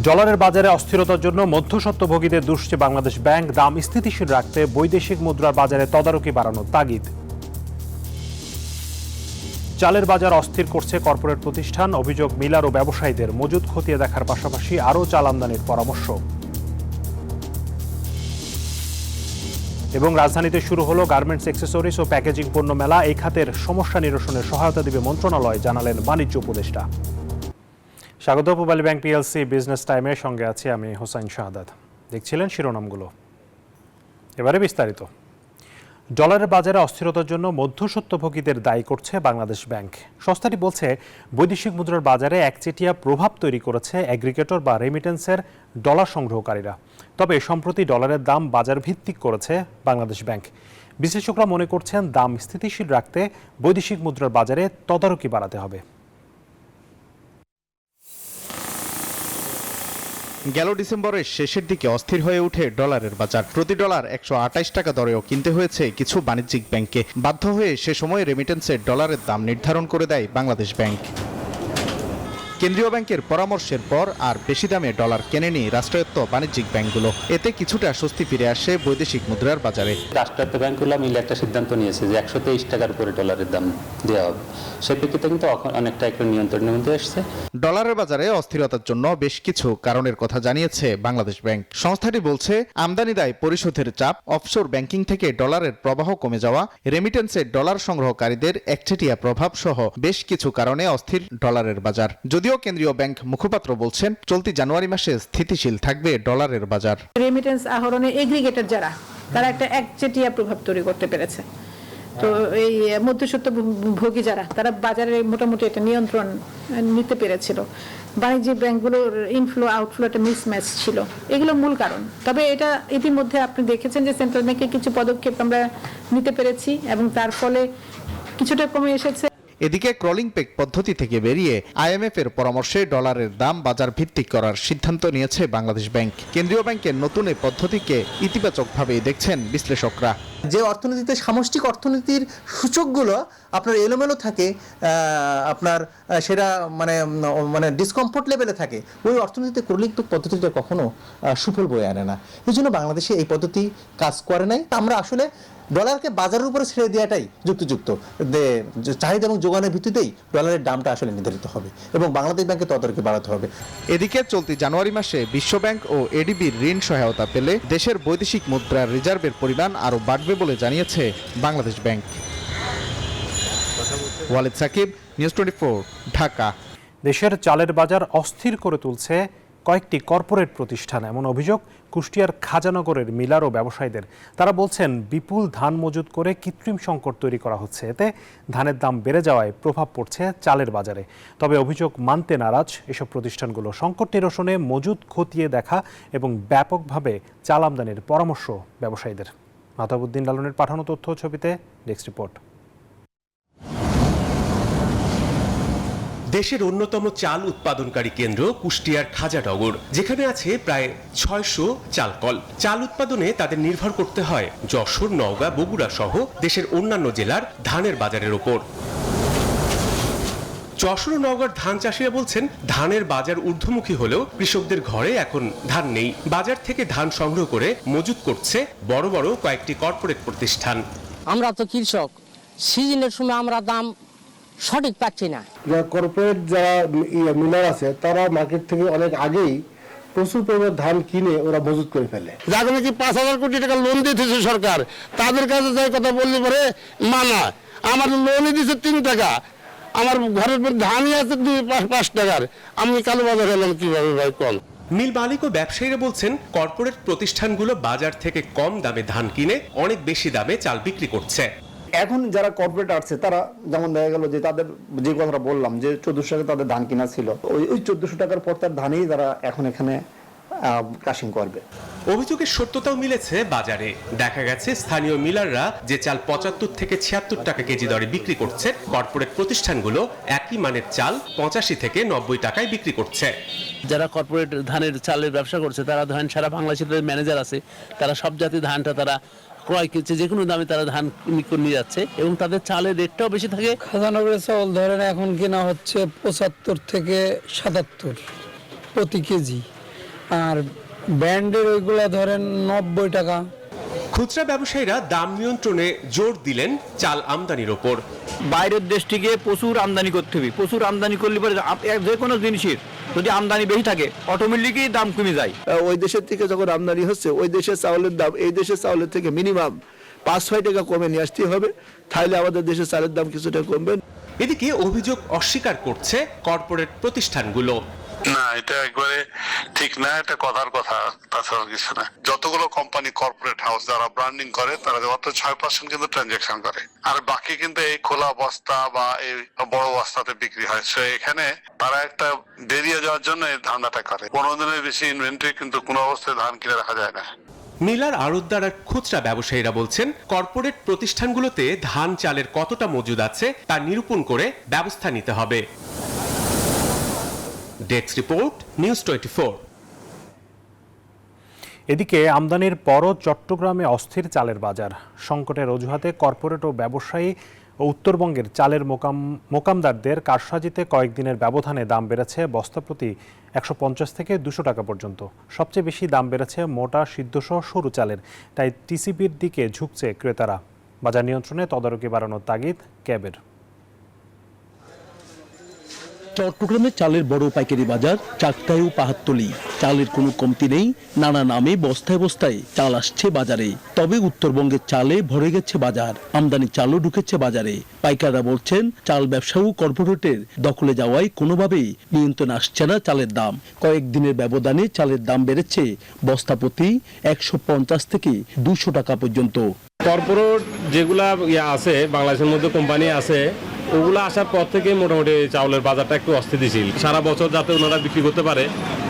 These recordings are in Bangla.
ডলারের বাজারে অস্থিরতার জন্য মধ্যস্বত্বভোগীদের দুষছে বাংলাদেশ ব্যাংক। দাম স্থিতিশীল রাখতে বৈদেশিক মুদ্রার বাজারে তদারকি বাড়ানোর তাগিদ। চালের বাজার অস্থির করছে কর্পোরেট প্রতিষ্ঠান। অভিযোগ, মিলার ও ব্যবসায়ীদের মজুদ খতিয়ে দেখার পাশাপাশি আরও চাল আমদানির পরামর্শ। এবং রাজধানীতে শুরু হলো গার্মেন্টস, অ্যাক্সেসরিজ ও প্যাকেজিং পণ্য মেলা। এই খাতের সমস্যা নিরসনে সহায়তা দেবে মন্ত্রণালয়, জানালেন বাণিজ্য উপদেষ্টা। স্বাগত পূবালী ব্যাংক পিএলসি বিজনেস টাইমের সঙ্গে আছি আমি হোসাইন শাহাদাত। দেখছিলেন শিরোনামগুলো, এবারে বিস্তারিত। ডলারের বাজারে অস্থিরতার জন্য মধ্যস্বত্বভোগীদের দায়ী করছে বাংলাদেশ ব্যাংক। সংস্থাটি বলছে, বৈদেশিক মুদ্রার বাজারে একচেটিয়া প্রভাব তৈরি করেছে এগ্রিগেটর বা রেমিটেন্সের ডলার সংগ্রহকারীরা। তবে সম্প্রতি ডলারের দাম বাজার ভিত্তিক করেছে বাংলাদেশ ব্যাংক। বিশ্লেষকরা মনে করছেন, দাম স্থিতিশীল রাখতে বৈদেশিক মুদ্রার বাজারে তদারকি বাড়াতে হবে। গেল ডিসেম্বরের শেষের দিকে অস্থির হয়ে ওঠে ডলারের বাজার। প্রতি ডলার 128 টাকা দরেও কিনতে হয়েছে কিছু বাণিজ্যিক ব্যাংকে। বাধ্য হয়ে সে সময় রেমিটেন্সের ডলারের দাম নির্ধারণ করে দেয় বাংলাদেশ ব্যাংক। কেন্দ্রীয় ব্যাংকের পরামর্শের পর আর বেশি দামে ডলার কেনেনি রাষ্ট্রায়ত্ত বাণিজ্যিক ব্যাংকগুলো। এতে কিছুটা স্বস্তি ফিরে আসে বৈদেশিক মুদ্রার বাজারে। রাষ্ট্রায়ত্ত ব্যাংকগুলো মিলে একটা সিদ্ধান্ত নিয়েছে যে 123 টাকার উপরে ডলারের দাম দেওয়া হবে। সেই প্রেক্ষিতে কিন্তু অনেকটা একটা নিয়ন্ত্রণের মধ্যে এসেছে। ডলারের বাজারে অস্থিরতার জন্য বেশ কিছু কারণের কথা জানিয়েছে বাংলাদেশ ব্যাংক। সংস্থাটি বলছে, আমদানি দায় পরিশোধের চাপ, অফশোর ব্যাংকিং থেকে ডলারের প্রবাহ কমে যাওয়া, রেমিটেন্সের ডলার সংগ্রহকারীদের একচেটিয়া প্রভাব সহ বেশ কিছু কারণে অস্থির ডলারের বাজার। যদিও কেন্দ্রীয় ব্যাংক মুখপাত্র বলছেন, চলতি জানুয়ারি মাসে স্থিতিশীল থাকবে ডলারের বাজার। রেমিটেন্স আহরণে এগ্রিগেটর যারা, তারা একটা একচেটিয়া প্রভাব তৈরি করতে পেরেছে। তো এই মধ্যস্বত্বভোগী যারা, তারা বাজারে মোটামুটি একটা নিয়ন্ত্রণ নিতে পেরেছিল। বাণিজ্যিক ব্যাংকগুলোর ইনফ্লো আউটফ্লো একটা মিসম্যাচ ছিল, এগুলো মূল কারণ। তবে এটা ইতিমধ্যে আপনি দেখেছেন যে সেন্ট্রাল ব্যাংকের কিছু পদক্ষেপ আমরা নিতে পেরেছি এবং তার ফলে কিছুটা কমে এসেছে। এদিকে ক্রলিং পেগ পদ্ধতি থেকে বেরিয়ে আইএমএফ এর পরামর্শে ডলারের দাম বাজার ভিত্তিক করার সিদ্ধান্ত নিয়েছে বাংলাদেশ ব্যাংক। কেন্দ্রীয় ব্যাংকের নতুন এই পদ্ধতিকে ইতিবাচকভাবেই দেখছেন বিশ্লেষকরা। যে অর্থনীতিতে সামষ্টিক অর্থনীতির সূচকগুলো আপনার এলোমেলো থাকে, আপনার সেটা মানে ডিসকমফোর্ট লেভেলে থাকে, ওই অর্থনীতিতে ক্রলিং পদ্ধতিটা কখনো সুফল বয়ে আনে না। এই জন্য বাংলাদেশে এই পদ্ধতি কাজ করে নাই। আমরা আসলে ডলারকে বাজারের উপরে ছেড়ে দেওয়াটাই যুক্তিযুক্ত। চাহিদা এবং যোগানের ভিত্তিতেই ডলারের দামটা আসলে নির্ধারিত হবে এবং বাংলাদেশ ব্যাংকে তদারকি বাড়াতে হবে। এদিকে চলতি জানুয়ারি মাসে বিশ্বব্যাংক ও এডিবির ঋণ সহায়তা পেলে দেশের বৈদেশিক মুদ্রার রিজার্ভের পরিমাণ আরও বাড়বে বলে জানিয়েছে বাংলাদেশ ব্যাংক। ওয়ালিদ সাকিব, নিউজ 24, ঢাকা। দেশের চালের বাজার অস্থির করে তুলছে কয়েকটি কর্পোরেট প্রতিষ্ঠান, এমন অভিযোগ কুষ্টিয়ার খাজানগরের মিলার ও ব্যবসায়ীদের। তারা বলছেন, বিপুল ধান মজুত করে কৃত্রিম সংকট তৈরি করা হচ্ছে। এতে ধানের দাম বেড়ে যাওয়ায় প্রভাব পড়ছে চালের বাজারে। তবে অভিযোগ মানতে নারাজ এসব প্রতিষ্ঠানগুলো। সংকট নিরসনে মজুত খতিয়ে দেখা এবং ব্যাপকভাবে চাল আমদানির পরামর্শ ব্যবসায়ীদের। মাহতাবুদ্দিন লালনের পাঠানো তথ্য ছবিতে ডেস্ক রিপোর্ট। দেশের অন্যতম চাল উৎপাদনকারী কেন্দ্র কুষ্টিয়ার খাজানগর, যেখানে আছে প্রায় 600 চালকল। চাল উৎপাদনে তাদের নির্ভর করতে হয় যশোর, নওগাঁ, বগুড়া সহ দেশের অন্যান্য জেলার ধানের বাজারের ওপর। যশোর ও নওগাঁর ধান চাষিরা বলছেন, ধানের বাজার ঊর্ধ্বমুখী হলেও কৃষকদের ঘরে এখন ধান নেই। বাজার থেকে ধান সংগ্রহ করে মজুত করছে বড় বড় কয়েকটি কর্পোরেট প্রতিষ্ঠান। আমরা তো কৃষক, সিজনের সময় আমরা দাম সঠিক পাচ্ছি না। যারা কর্পোরেট যারা মিলার আছে, তারা মার্কেট থেকে অনেক আগেই প্রচুর পরিমাণ ধান কিনে ওরা মজুত করে ফেলে। যাদের নাকি 5,000 কোটি টাকা লোন দিতেছে সরকার, তাদের কাছে যাই কথা বললে পরে মানা, আমার লোনই দিচ্ছে 3 টাকা, আমার ঘরের ধানই আছে 2-5 টাকার, আমি কালো বাজার হলাম কিভাবে ভাই কল? মিল মালিক ও ব্যবসায়ীরা বলছেন, কর্পোরেট প্রতিষ্ঠানগুলো বাজার থেকে কম দামে ধান কিনে অনেক বেশি দামে চাল বিক্রি করছে। এখন যারা কর্পোরেট আসছে, তারা যেমন দেখা গেল যে তাদের যে কথাটা বললাম যে 1400 টাকা তাদের ধান কিনা ছিল, ওই 1400 টাকার পর তার ধানেই তারা এখন এখানে কাশিং করবে। অভিযোগের সত্যতাও মিলেছে বাজারে। দেখা গেছে, স্থানীয় মিলাররা যে চাল 75 থেকে 76 টাকা কেজি দরে বিক্রি করছে, কর্পোরেট প্রতিষ্ঠানগুলো একই মানের চাল 85 থেকে 90 টাকায় বিক্রি করছে। যারা কর্পোরেট ধানের চালের ব্যবসা করছে, তারা ধরেন সারা বাংলাদেশের ম্যানেজার আছে, তারা সব জাতীয় ধানটা তারা ক্রয় করছে, যে কোনো দামে তারা ধান নিয়ে যাচ্ছে এবং তাদের চালের রেটটাও বেশি থাকে। খাজানগরের চাল ধরেন এখন কেনা হচ্ছে 75 থেকে 77 প্রতি কেজি, আর ব্র্যান্ডের ওইগুলা ধরেন 90 টাকা। খুচরা ব্যবসায়ীরা দাম নিয়ন্ত্রণে জোর দিলেন চাল আমদানির ওপর। বাইরের দেশ থেকে প্রচুর আমদানি করতে হবে, প্রচুর আমদানি করলে পরে যে কোনো জিনিসের যদি আমদানি বেশি থাকে অটোমেটিকই দাম কমে যায়। ওই দেশের থেকে যখন আমদানি হচ্ছে ওই দেশের চাউলের দাম এই দেশের চাউলের থেকে মিনিমাম 5-6 টাকা কমে নিয়ে আসতে হবে, তাহলে আমাদের দেশের চালের দাম কিছুটা কমবে। এদিকে অভিযোগ অস্বীকার করছে কর্পোরেট প্রতিষ্ঠানগুলো। না, এটা একবারে ঠিক না, এটা কথার কথা, তাছাড়া কিছু না। যতগুলো কোম্পানি কর্পোরেট হাউস যারা ব্র্যান্ডিং করে তারা মাত্র 6% কিন্তু ট্রানজাকশন করে, আর বাকি কিন্তু এই খোলা বস্তা বা এই বড় বস্তাতে বিক্রি হয়। সো এখানে তারা একটা বেরিয়ে যাওয়ার জন্য এই ধান্দাটা করে। 15 দিনের বেশি ইনভেন্টরি কিন্তু কোনো অবস্থায় ধান কিনে রাখা যায় না। মিলার আড়তদার আর খুচরা ব্যবসায়ীরা বলছেন কর্পোরেট প্রতিষ্ঠানগুলোতে ধান চালের কতটা মজুদ আছে তা নিরূপণ করে ব্যবস্থা নিতে হবে। Desk report, news 24। এদিকে আমদানির পরও চট্টগ্রামে অস্থির চালের বাজার। সংকটের অজুহাতে কর্পোরেট ও ব্যবসায়ী ও উত্তরবঙ্গের চালের মোকামদারদের কারসাজিতে কয়েকদিনের ব্যবধানে দাম বেড়েছে বস্তা প্রতি 150 থেকে 200 টাকা পর্যন্ত। সবচেয়ে বেশি দাম বেড়েছে মোটা সিদ্ধসহ সরু চালের, তাই টিসিবির দিকে ঝুঁকছে ক্রেতারা। বাজার নিয়ন্ত্রণে তদারকি বাড়ানোর তাগিদ ক্যাবের। চট্টগ্রামে চালের বড় পাইকারি বাজার চাকতাই ও পাহাড়তলি। চালের কোনো কমতি নেই, নানা নামে বস্তায় বস্তায় চাল আসছে বাজারে। তবে উত্তরবঙ্গের চালে ভরে গেছে বাজার, আমদানি চালও ঢুকেছে বাজারে। পাইকাররা বলছেন চাল ব্যবসা ও কর্পোরেটের দখলে যাওয়ায় কোনোভাবেই নিয়ন্ত্রণ আসছে না চালের দাম। কয়েকদিনের ব্যবধানে চালের দাম বেড়েছে বস্তা প্রতি 150 থেকে 200 টাকা পর্যন্ত। কর্পোরেট যেগুলা আছে বাংলাদেশের মধ্যে কোম্পানি আছে, ওগুলো আসার পর থেকে মোটামুটি চাউলের বাজারটা একটু অস্থিতিশীল। সারা বছর যাতে ওনারা বিক্রি করতে পারে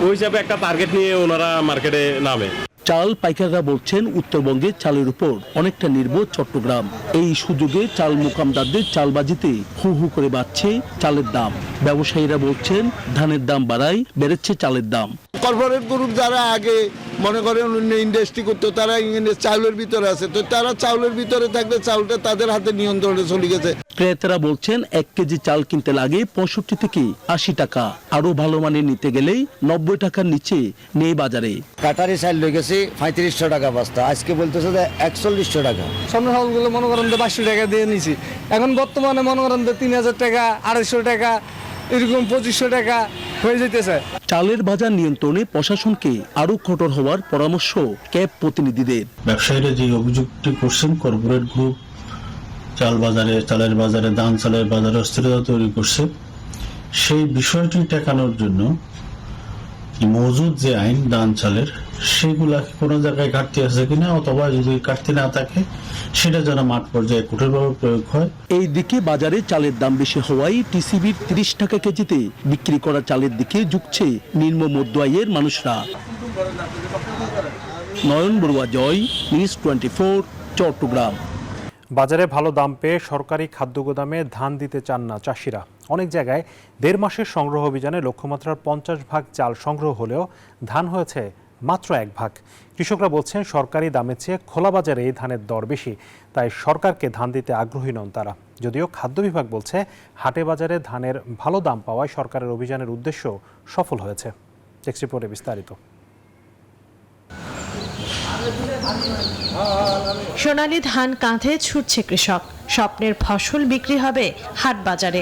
ওই হিসাবে একটা টার্গেট নিয়ে ওনারা মার্কেটে নামে। চাল পাইকাররা বলছেন উত্তরবঙ্গের চালের উপর অনেকটা নির্ভর চট্টগ্রাম। এই সুযোগে চাল মোকামদারদের চালবাজিতে হু হু করে বাড়ছে চালের দাম। ব্যবসায়ীরা বলছেন ধানের দাম বাড়ায় বেড়েছে চালের দাম। কর্পোরেট গ্রুপ যারা আগে মনে করেন অন্য ইন্ডাস্ট্রি করতো তারা চাউলের ভিতরে আছে, তো তারা চাউলের ভিতরে থাকলে চাউলটা তাদের হাতে নিয়ন্ত্রণে চলে গেছে। ক্রেতারা বলছেন 1 কেজি চাল কিনতে লাগে 65 থেকে 80 টাকা, আরো ভালো মানের নিতে গেলেই 90 টাকার নিচে নেই বাজারে। কাটারি চাল লই গেছে 3500 টাকা বস্তা, আজকে বলতেছে যে 4100 টাকা। সামনে চাউলগুলো মনে করেন 2200 টাকা দিয়ে নিছি, এখন বর্তমানে মনে করেন 3000 টাকা, 250 টাকা, এরকম 2500 টাকা হয়ে যেতেছে। চালের বাজার নিয়ন্ত্রণে প্রশাসনকে আরো কঠোর হওয়ার পরামর্শ ক্যাব প্রতিনিধিদের। ব্যবসায়ীরা যে অভিযোগটি করছেন কর্পোরেট গ্রুপ চালের বাজারে ধান চালের বাজারে অস্থিরতা তৈরি করছে, সেই বিষয়টি ঠেকানোর জন্য মজুদ যে আইন ধান চালের সেগুলা কোনো জায়গায় ঘাটতি আছে কিনা, অথবা যদি ঘাটতি না থাকে সেটা যেন মাঠ পর্যায়ে কঠোরভাবে প্রয়োগ হয়। এই দিকে বাজারে চালের দাম বেশি হওয়ায় টিসিবির 30 টাকা কেজিতে বিক্রি করা চালের দিকে ঝুঁকছে নিম্ন মধ্য আয়ের মানুষরা। নয়ন বড়ুয়া, জয়, নিউজ 24, চট্টগ্রাম। বাজারে ভালো দাম পেয়ে সরকারি খাদ্য গোদামে ধান দিতে চান না চাষিরা। অনেক জায়গায় 1.5 মাসের সংগ্রহ অভিযানে লক্ষ্যমাত্রার 50 ভাগ চাল সংগ্রহ হলেও ধান হয়েছে মাত্র 1 ভাগ। কৃষকরা বলছেন সরকারি দামের চেয়ে খোলা বাজারে এই ধানের দর বেশি, তাই সরকারকে ধান দিতে আগ্রহী নন তারা। যদিও খাদ্য বিভাগ বলছে হাটে বাজারে ধানের ভালো দাম পাওয়ায় সরকারের অভিযানের উদ্দেশ্য সফল হয়েছে। টেক্সট রিপোর্টে বিস্তারিত। সোনালী ধান কাঁধে ছুটছে কৃষক, স্বপ্নের ফসল বিক্রি হবে হাট বাজারে।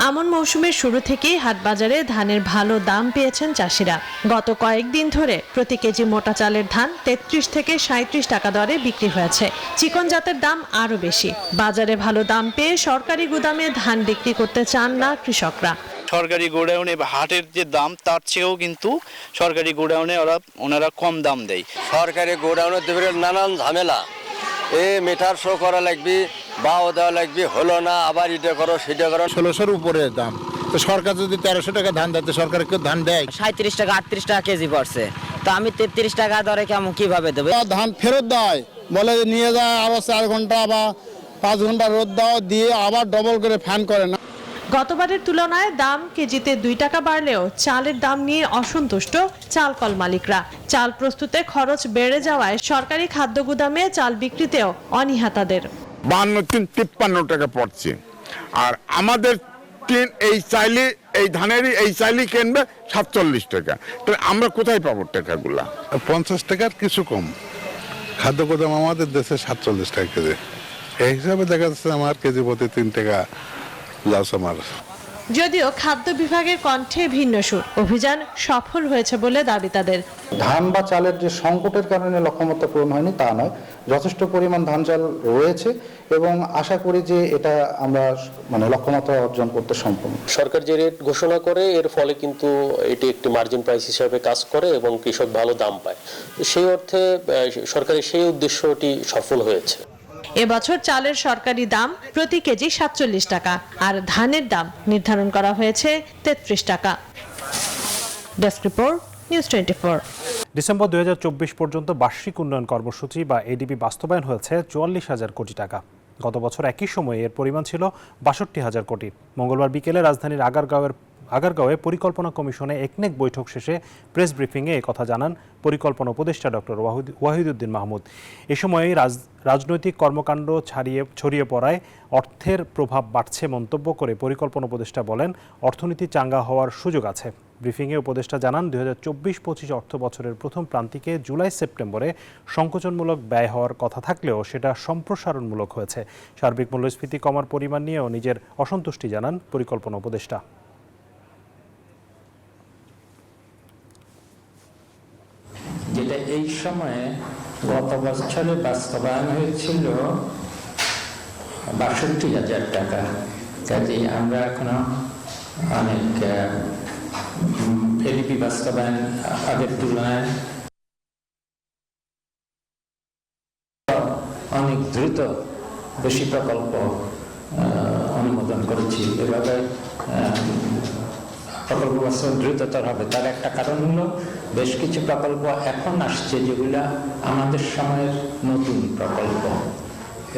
আমন মৌসুমের শুরু থেকেই হাট বাজারে ধানের ভালো দাম পেয়েছেন চাষিরা। গত কয়েকদিন ধরে প্রতি কেজি মোটা চালের ধান 33 থেকে 37 টাকা দরে বিক্রি হয়েছে। চিকন জাতের দাম আরো বেশি। বাজারে ভালো দাম পেয়ে সরকারি গুদামে ধান বিক্রি করতে চান না কৃষকরা। সরকারি গোডাউনে বা হাটের যে দাম তার চেয়েও কিন্তু সরকারি গোডাউনে ওনারা কম দাম দেয়। সরকারি গোডাউনে দেবে নানান ঝামেলা, মিটার শো করা লাগবে, বাও দেওয়া লাগবে, হলো না, আবার এটা করো সেটা করো। 1600-র উপরে দাম, তো সরকার যদি 1300 টাকা ধান দেয়, সরকার কেউ ধান দেয়? 37 টাকা 38 টাকা কেজি পড়ছে, তো আমি 33 টাকা দরে কেমন কিভাবে দেবো? ধান ফেরত দেয়, বলে নিয়ে যায় আরো 4 ঘন্টা বা 5 ঘন্টা রোদ দাও দিয়ে আবার ডবল করে ফ্যান করে না। গতবারের তুলনায় দাম কেজিতে 2 টাকা বাড়লেও চালের দাম নিয়ে অসন্তুষ্ট চাল কল মালিকরা। চাল প্রস্তুতে খরচ বেড়ে যাওয়ায় সরকারি খাদ্য গুদামে চাল বিক্রিতেও অনীহা তাদের। 52-53 টাকা পড়ছে, আর আমাদের টিন এই চাইলে এই ধানেরই এই চাইলেই কিনবে 47 টাকা। তাহলে আমরা কোথায় পাবো টাকাগুলা? 50 টাকার কিছু কম। খাদ্য গোদাম আমাদের দেশে 47 টাকা কেজি। এই হিসাবে দেখা যাচ্ছে আমার কেজি প্রতি 3 টাকা লস আমার। যদিও খাদ্য বিভাগের কণ্ঠে ভিন্ন সুর, অভিযান সফল হয়েছে বলে দাবি তাদের। ধান বা চালের যে সংকটের কারণে লক্ষ্যমাত্রা পূরণ হয়নি তা নয়, যথেষ্ট পরিমাণ ধান চাল রয়েছে এবং আশা করি যে এটা আমরা লক্ষ্যমাত্রা অর্জন করতে সম্পূর্ণ। সরকার যে রেট ঘোষণা করে এর ফলে কিন্তু এটি একটি মার্জিন প্রাইস হিসেবে কাজ করে এবং কৃষক ভালো দাম পায়। সেই অর্থে সরকারের সেই উদ্দেশ্যটি সফল হয়েছে। এবছর চালের সরকারি দাম প্রতি কেজি 47 টাকা আর ধানের দাম নির্ধারণ করা হয়েছে 33 টাকা। Desk report, news 24। ডিসেম্বর 2024 পর্যন্ত বার্ষিক উন্নয়ন কর্মসূচি বা এডিবি বাস্তবায়ন হয়েছে 44,000 কোটি টাকা। গত বছর একই সময়ে এর পরিমাণ ছিল 62,000 কোটি। মঙ্গলবার বিকেলে রাজধানীর আগারগাঁওয়ে পরিকল্পনা কমিশনে একনেক বৈঠক শেষে প্রেস ব্রিফিংয়ে একথা জানান পরিকল্পনা উপদেষ্টা ডক্টর ওয়াহিদুদ্দিন মাহমুদ। এ সময়ে রাজনৈতিক কর্মকাণ্ড ছড়িয়ে পড়ায় অর্থের প্রভাব বাড়ছে মন্তব্য করে পরিকল্পনা উপদেষ্টা বলেন, অর্থনীতি চাঙ্গা হওয়ার সুযোগ আছে। ব্রিফিংয়ে উপদেষ্টা জানান, 2024-25 অর্থ বছরের প্রথম প্রান্তিকে জুলাই-সেপ্টেম্বরে সংকোচনমূলক ব্যয় হওয়ার কথা থাকলেও সেটা সম্প্রসারণমূলক হয়েছে। সার্বিক মূল্যস্ফীতি কমার পরিমাণ নিয়েও নিজের অসন্তুষ্টি জানান পরিকল্পনা উপদেষ্টা। যেটা এই সময়ে গত বছরে বাস্তবায়ন হয়েছিল 62,000 টাকা। কাজে আমরা এখনো অনেক এডিপি বাস্তবায়ন আগের তুলনায় অনেক দ্রুত বেশি প্রকল্প অনুমোদন করেছি। এভাবে প্রকল্প বাস্তবায়ন দ্রুততর হবে। তার একটা কারণ হলো বেশ কিছু প্রকল্প এখন আসছে যেগুলা আমাদের সময়ের নতুন প্রকল্প।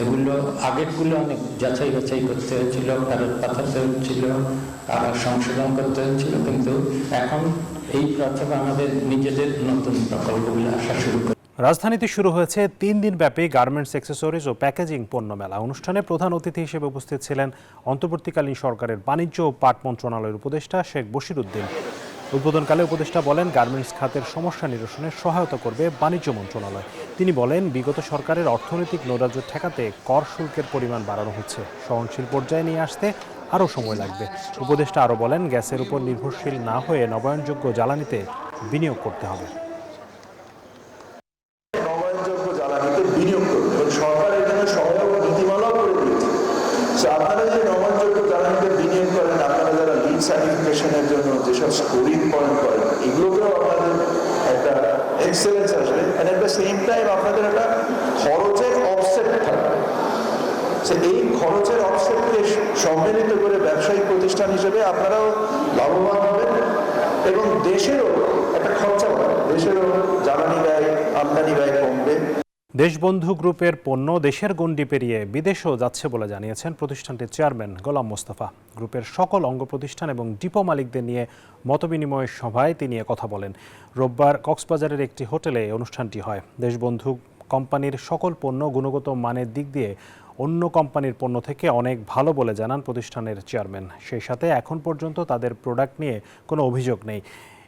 এগুলো আগেরগুলো অনেক যাচাই বাছাই করতে হয়েছিল, ফেরত পাঠাতে হচ্ছিল, আবার সংশোধন করতে হচ্ছিল, কিন্তু এখন এই প্রথম আমাদের নিজেদের নতুন প্রকল্পগুলো আসা শুরু করে। রাজধানীতে শুরু হয়েছে 3 দিনব্যাপী গার্মেন্টস, অ্যাক্সেসরিজ ও প্যাকেজিং পণ্য মেলা। অনুষ্ঠানে প্রধান অতিথি হিসেবে উপস্থিত ছিলেন অন্তর্বর্তীকালীন সরকারের বাণিজ্য ও পাট মন্ত্রণালয়ের উপদেষ্টা শেখ বশির উদ্দিন। উদ্বোধনকালে উপদেষ্টা বলেন, গার্মেন্টস খাতের সমস্যা নিরসনে সহায়তা করবে বাণিজ্য মন্ত্রণালয়। তিনি বলেন, বিগত সরকারের অর্থনৈতিক নৈরাজ্য ঠেকাতে কর শুল্কের পরিমাণ বাড়ানো হচ্ছে, সহনশীল পর্যায়ে নিয়ে আসতে আরও সময় লাগবে। উপদেষ্টা আরও বলেন, গ্যাসের উপর নির্ভরশীল না হয়ে নবায়নযোগ্য জ্বালানিতে বিনিয়োগ করতে হবে। নবায়নযোগ্য জ্বালানিতে বিনিয়োগ করতে হবে। সরকার এখানে সহায়ক নীতিমালাও করে দিয়েছে। আপনারা যে নবায়নযোগ্য জ্বালানিতে বিনিয়োগ করেন, আপনারা যারা লিড সার্টিফিকেশনের জন্য যেসব স্কোরিং পয়েন্ট করেন, এগুলোকেও আপনাদের একটা এক্সেলেন্স আসবে। And at the same time আপনাদের একটা খরচের অফসেট থাকবে। এই খরচের অফসেটকে সম্মিলিত করে ব্যবসায়িক প্রতিষ্ঠান হিসেবে আপনারাও লাভবান হবেন এবং দেশেরও একটা খরচা হবে, দেশেরও জ্বালানি ব্যয়, আমদানি ব্যয় কমবে। দেশবন্ধু গ্রুপের পণ্য দেশের গণ্ডি পেরিয়ে বিদেশেও যাচ্ছে বলে জানিয়েছেন প্রতিষ্ঠানটির চেয়ারম্যান গোলাম মোস্তফা। গ্রুপের সকল অঙ্গ প্রতিষ্ঠান এবং ডিপো মালিকদের নিয়ে মতবিনিময় সভায় তিনি কথা বলেন। রোববার কক্সবাজারের একটি হোটেলে অনুষ্ঠানটি হয়। দেশবন্ধু কোম্পানির সকল পণ্য গুণগত মানের দিক দিয়ে অন্য কোম্পানির পণ্য থেকে অনেক ভালো বলে জানান প্রতিষ্ঠানের চেয়ারম্যান। সেই সাথে এখন পর্যন্ত তাদের প্রোডাক্ট নিয়ে কোনো অভিযোগ নেই।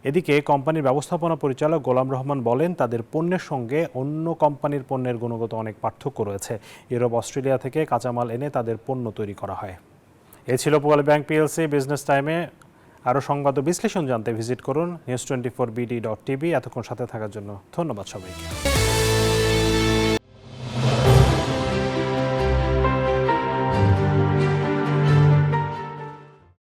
এদিকে কোম্পানির ব্যবস্থাপনা পরিচালক গোলাম রহমান বলেন, তাদের পণ্যের সঙ্গে অন্য কোম্পানির পণ্যের গুণগত অনেক পার্থক্য রয়েছে। ইউরোপ, অস্ট্রেলিয়া থেকে কাঁচামাল এনে তাদের পণ্য তৈরি করা হয়। এ ছিল পূবালী ব্যাংক পিএলসি বিজনেস টাইমে। আরও সংবাদ ও বিশ্লেষণ জানতে ভিজিট করুন news24bd.tv। এতক্ষণ সাথে থাকার জন্য ধন্যবাদ সবাইকে।